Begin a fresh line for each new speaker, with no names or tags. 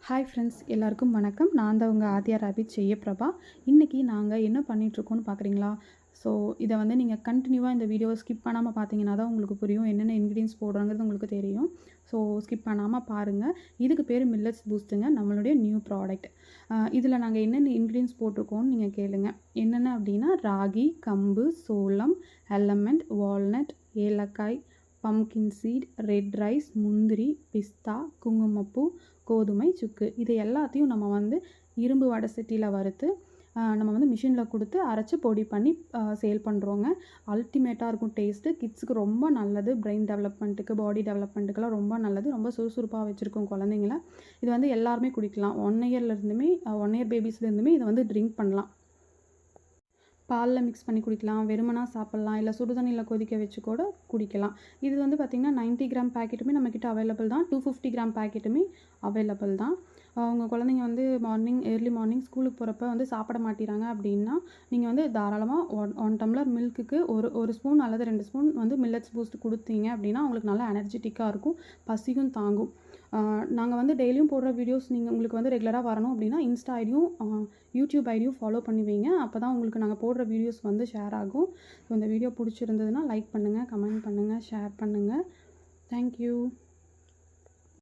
Hi friends, எல்லாருக்கும் வணக்கம். நான் தான் உங்கள் ஆதியா ராபிட் ஜெயபிரபா. இன்றைக்கி நாங்கள் என்ன பண்ணிகிட்ருக்கோன்னு பார்க்குறீங்களா? ஸோ இதை வந்து நீங்கள் கண்டினியூவாக இந்த வீடியோவை ஸ்கிப் பண்ணாமல் பார்த்தீங்கன்னா தான் உங்களுக்கு புரியும், என்னென்ன இன்க்ரீடியன்ஸ் போடுறாங்கிறது உங்களுக்கு தெரியும். ஸோ ஸ்கிப் பண்ணாமல் பாருங்கள். இதுக்கு பேர் மில்லட்ஸ் பூஸ்ட்டுங்க, நம்மளுடைய நியூ ப்ராடக்ட். இதில் நாங்கள் என்னென்ன இன்க்ரீடியன்ஸ் போட்டிருக்கோன்னு நீங்கள் கேளுங்க. என்னென்ன அப்படின்னா ராகி, கம்பு, சோளம், எலமெண்ட், வால்நட், ஏலக்காய், பம்கின் சீட், ரெட் ரைஸ், முந்திரி, பிஸ்தா, குங்குமப்பூ, கோதுமை, சுக்கு, இது எல்லாத்தையும் நம்ம வந்து இரும்பு வடை சட்டியில் வறுத்து நம்ம வந்து மிஷினில் கொடுத்து அரைச்சி பொடி பண்ணி சேல் பண்ணுறோங்க. அல்டிமேட்டாக இருக்கும் டேஸ்ட்டு. கிட்ஸுக்கு ரொம்ப நல்லது, பிரெயின் டெவலப்மெண்ட்டுக்கு, பாடி டெவலப்மெண்ட்டுக்கெல்லாம் ரொம்ப நல்லது. ரொம்ப சுறுசுறுப்பாக வச்சுருக்கோம் குழந்தைங்கள. இது வந்து எல்லாருமே குடிக்கலாம். 1 இயர்லேருந்துமே 1 இயர் பேபிஸ்லேருந்துமே இதை வந்து ட்ரிங்க் பண்ணலாம். பாலில் மிக்ஸ் பண்ணி குடிக்கலாம், வெறுமனா சாப்பிட்லாம், இல்லை சுடுதண்ணியில் கொதிக்க வச்சு கூட குடிக்கலாம். இது வந்து பார்த்திங்கன்னா 90 கிராம் பேக்கெட்டுமே நம்மக்கிட்ட அவைலபிள் தான். 250 கிராம் பேக்கெட்டுமே அவைலபிள் தான். உங்கள் குழந்தைங்க வந்து ஏர்லி மார்னிங் ஸ்கூலுக்கு போகிறப்ப வந்து சாப்பிட மாட்டேறாங்க அப்படின்னா நீங்கள் வந்து தாராளமாக 1 டம்ளர் மில்க்குக்கு ஒரு ஸ்பூன் அல்லது 2 ஸ்பூன் வந்து மில்லட்ஸ் பூஸ்ட் கொடுத்தீங்க அப்படின்னா அவங்களுக்கு நல்லா எனர்ஜெட்டிக்காக இருக்கும், பசியும் தாங்கும். நாங்கள் வந்து டெய்லியும் போடுற வீடியோஸ் உங்களுக்கு வந்து ரெகுலராக வரணும் அப்படின்னா இன்ஸ்டா ஐடியும் யூடியூப் ஐடியும் ஃபாலோ பண்ணி வைங்க. அப்போ தான் உங்களுக்கு நாங்கள் போடுற வீடியோஸ் வந்து ஷேர் ஆகும். ஸோ இந்த வீடியோ பிடிச்சிருந்ததுன்னா லைக் பண்ணுங்கள், கமெண்ட் பண்ணுங்கள், ஷேர் பண்ணுங்கள். தேங்க்யூ.